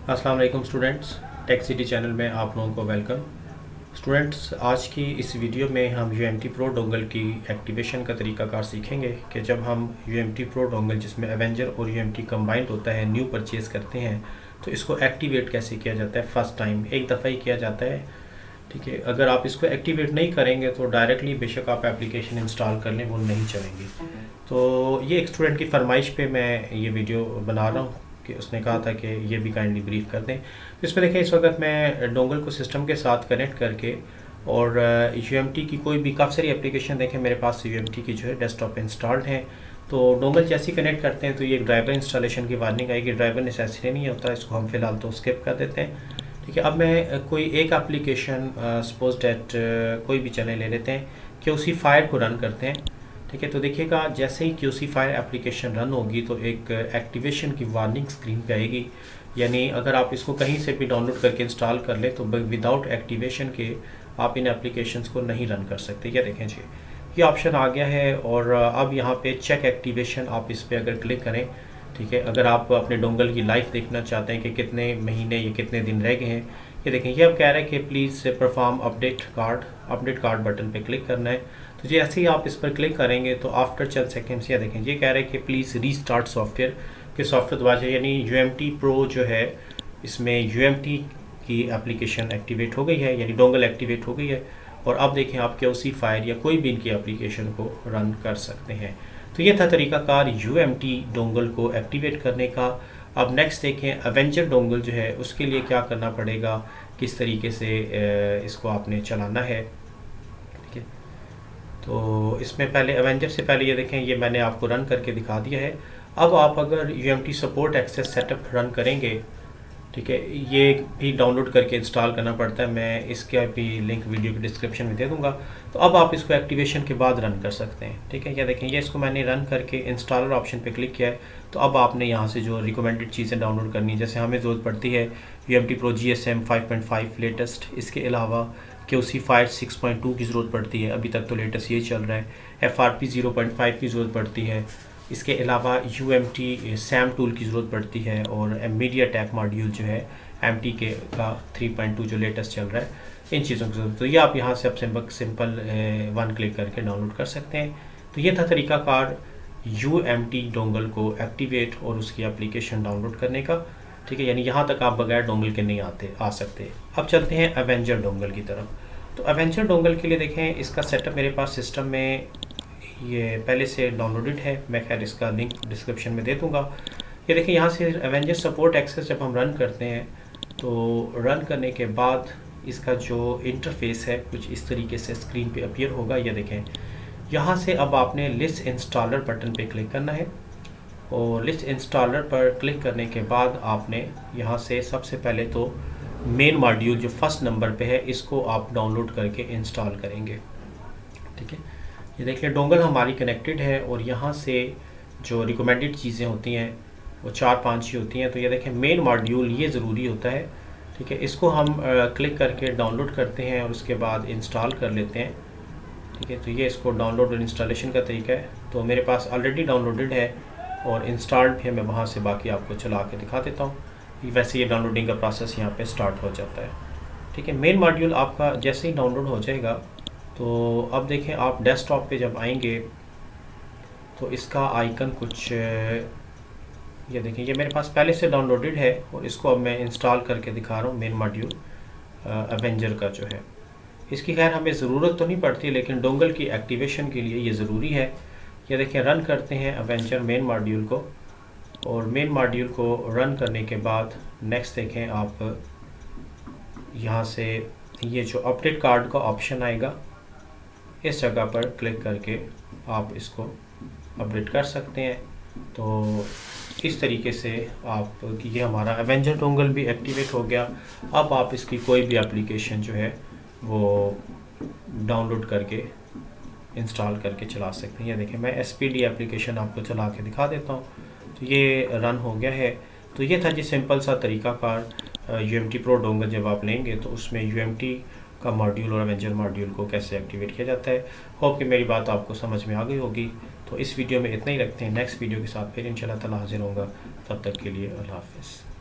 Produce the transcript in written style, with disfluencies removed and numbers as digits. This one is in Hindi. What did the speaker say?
अस्सलाम वालेकुम स्टूडेंट्स, टेक सिटी चैनल में आप लोगों को वेलकम। स्टूडेंट्स, आज की इस वीडियो में हम UMT प्रो डोंगल की एक्टिवेशन का तरीकाकार सीखेंगे कि जब हम UMT प्रो डोंगल जिसमें एवेंजर और UMT कंबाइंड होता है न्यू परचेज़ करते हैं तो इसको एक्टिवेट कैसे किया जाता है। फ़र्स्ट टाइम एक दफ़ा ही किया जाता है, ठीक है। अगर आप इसको एक्टिवेट नहीं करेंगे तो डायरेक्टली बेशक आप एप्लीकेशन इंस्टॉल कर लें, वो नहीं चलेंगी। तो ये एक स्टूडेंट की फरमाइश पे मैं ये वीडियो बना रहा हूँ कि उसने कहा था कि ये भी काइंडली ब्रीफ कर दें। तो इसमें देखें, इस वक्त मैं डोंगल को सिस्टम के साथ कनेक्ट करके और UMT की कोई भी काफ़ी सारी एप्लीकेशन देखें मेरे पास UMT की जो है डेस्कटॉप इंस्टॉल्ड हैं। तो डोंगल जैसे ही कनेक्ट करते हैं तो ये एक ड्राइवर इंस्टॉलेशन की वार्निंग आएगी। ड्राइवर नेसेसरी नहीं होता, इसको हम फ़िलहाल तो स्किप कर देते हैं, ठीक है। अब मैं कोई एक एप्लीकेशन सपोज डैट कोई भी चले ले लेते हैं कि उसी फायर को रन करते हैं, ठीक है। तो देखिएगा, जैसे ही QC फायर एप्लीकेशन रन होगी तो एक एक्टिवेशन की वार्निंग स्क्रीन पे आएगी। यानी अगर आप इसको कहीं से भी डाउनलोड करके इंस्टॉल कर लें तो विदाउट एक्टिवेशन के आप इन एप्लीकेशंस को नहीं रन कर सकते। ये देखें जी, ये ऑप्शन आ गया है और अब यहाँ पे चेक एक्टिवेशन आप इस पर अगर क्लिक करें, ठीक है। अगर आप अपने डोंगल की लाइफ देखना चाहते हैं कि कितने महीने या कितने दिन रह गए हैं, ये देखें, ये अब कह रहा है कि please perform update card button पे क्लिक करना है। तो जैसे ही आप इस पर क्लिक करेंगे तो आफ्टर चंद सेकेंड्स या देखें, ये कह रहा है कि प्लीज़ रीस्टार्ट सॉफ्टवेयर, कि सॉफ्टवेयर दोबारा से, यानी UMT प्रो जो है इसमें UMT की एप्लीकेशन एक्टिवेट हो गई है, यानी डोंगल एक्टिवेट हो गई है। और अब देखें, आप QC फायर या कोई भी इनकी एप्लीकेशन को रन कर सकते हैं। तो ये था तरीकाकार UMT डोंगल को एक्टिवेट करने का। अब नेक्स्ट देखें, एवेंजर डोंगल जो है उसके लिए क्या करना पड़ेगा, किस तरीके से इसको आपने चलाना है, ठीक है। तो इसमें पहले एवेंजर से पहले ये देखें, ये मैंने आपको रन करके दिखा दिया है। अब आप अगर UMT support access setup run करेंगे, ठीक है, ये भी डाउनलोड करके इंस्टॉल करना पड़ता है, मैं इसका भी लिंक वीडियो के डिस्क्रिप्शन में दे दूंगा। तो अब आप इसको एक्टिवेशन के बाद रन कर सकते हैं, ठीक है। या देखें, ये इसको मैंने रन करके इंस्टॉलर ऑप्शन पे क्लिक किया है। तो अब आपने यहाँ से जो रिकमेंडेड चीज़ें डाउनलोड करनी है, जैसे हमें ज़रूरत पड़ती है UMT प्रो GSM 5.5 लेटेस्ट, इसके अलावा QC फायर 6.2 की ज़रूरत पड़ती है, अभी तक तो लेटेस्ट ये चल रहा है। FRP 0.5 की ज़रूरत पड़ती है। इसके अलावा UMT SAM टूल की ज़रूरत पड़ती है और MediaTek मॉड्यूल जो है MT के का 3.2 जो लेटेस्ट चल रहा है, इन चीज़ों की ज़रूरत। तो ये आप यहाँ से अब सिंपल वन क्लिक करके डाउनलोड कर सकते हैं। तो ये था तरीकाकार UMT डोंगल को एक्टिवेट और उसकी एप्लीकेशन डाउनलोड करने का, ठीक है। यानी यहाँ तक आप बगैर डोंगल के नहीं आ सकते। अब चलते हैं एवेंजर डोंगल की तरफ। तो एवेंजर डोंगल के लिए देखें, इसका सेटअप मेरे पास सिस्टम में ये पहले से डाउनलोडेड है, मैं खैर इसका लिंक डिस्क्रिप्शन में दे दूंगा। ये देखिए, यहाँ से एवेंजर सपोर्ट एक्सेस जब हम रन करते हैं तो रन करने के बाद इसका जो इंटरफेस है कुछ इस तरीके से स्क्रीन पे अपीयर होगा। ये देखें, यहाँ से अब आपने लिस्ट इंस्टॉलर बटन पे क्लिक करना है और लिस्ट इंस्टॉलर पर क्लिक करने के बाद आपने यहाँ से सबसे पहले तो मेन मॉड्यूल जो फर्स्ट नंबर पे है इसको आप डाउनलोड करके इंस्टॉल करेंगे, ठीक है। ये देखिए, डोंगल हमारी कनेक्टेड है और यहाँ से जो रिकमेंडेड चीज़ें होती हैं वो 4-5 ही होती हैं। तो ये देखें, मेन मॉड्यूल ये ज़रूरी होता है, ठीक है। इसको हम क्लिक करके डाउनलोड करते हैं और उसके बाद इंस्टॉल कर लेते हैं, ठीक है। तो ये इसको डाउनलोड और इंस्टॉलेशन का तरीका है। तो मेरे पास ऑलरेडी डाउनलोडेड है और इंस्टॉल्ड भी है, मैं वहाँ से बाकी आपको चला के दिखा देता हूँ। वैसे ये डाउनलोडिंग का प्रोसेस यहाँ पे स्टार्ट हो जाता है, ठीक है। मेन मॉड्यूल आपका जैसे ही डाउनलोड हो जाएगा तो अब देखें, आप डेस्कटॉप पे जब आएंगे तो इसका आइकन कुछ ये देखें, ये मेरे पास पहले से डाउनलोडेड है और इसको अब मैं इंस्टॉल करके दिखा रहा हूँ। मेन मॉड्यूल एवेंजर का जो है, इसकी खैर हमें ज़रूरत तो नहीं पड़ती लेकिन डोंगल की एक्टिवेशन के लिए ये ज़रूरी है। ये देखें, रन करते हैं एवेंजर मेन मॉड्यूल को और मेन मॉड्यूल को रन करने के बाद नेक्स्ट देखें, आप यहाँ से ये जो अपडेट कार्ड का ऑप्शन आएगा इस जगह पर क्लिक करके आप इसको अपडेट कर सकते हैं। तो इस तरीके से आप ये हमारा एवेंजर डोंगल भी एक्टिवेट हो गया। अब आप इसकी कोई भी एप्लीकेशन जो है वो डाउनलोड करके इंस्टॉल करके चला सकते हैं। ये देखें, मैं SPD एप्लीकेशन आपको चला के दिखा देता हूँ। तो ये रन हो गया है। तो ये था जी सिंपल सा तरीकाकार UMT प्रो डोंगल जब आप लेंगे तो उसमें UMT का मॉड्यूल और एवेंजर मॉड्यूल को कैसे एक्टिवेट किया जाता है। होप कि मेरी बात आपको समझ में आ गई होगी। तो इस वीडियो में इतना ही रखते हैं, नेक्स्ट वीडियो के साथ फिर इंशाल्लाह ताला हाजिर होऊंगा। तब तक के लिए अल्लाह हाफ़िज़।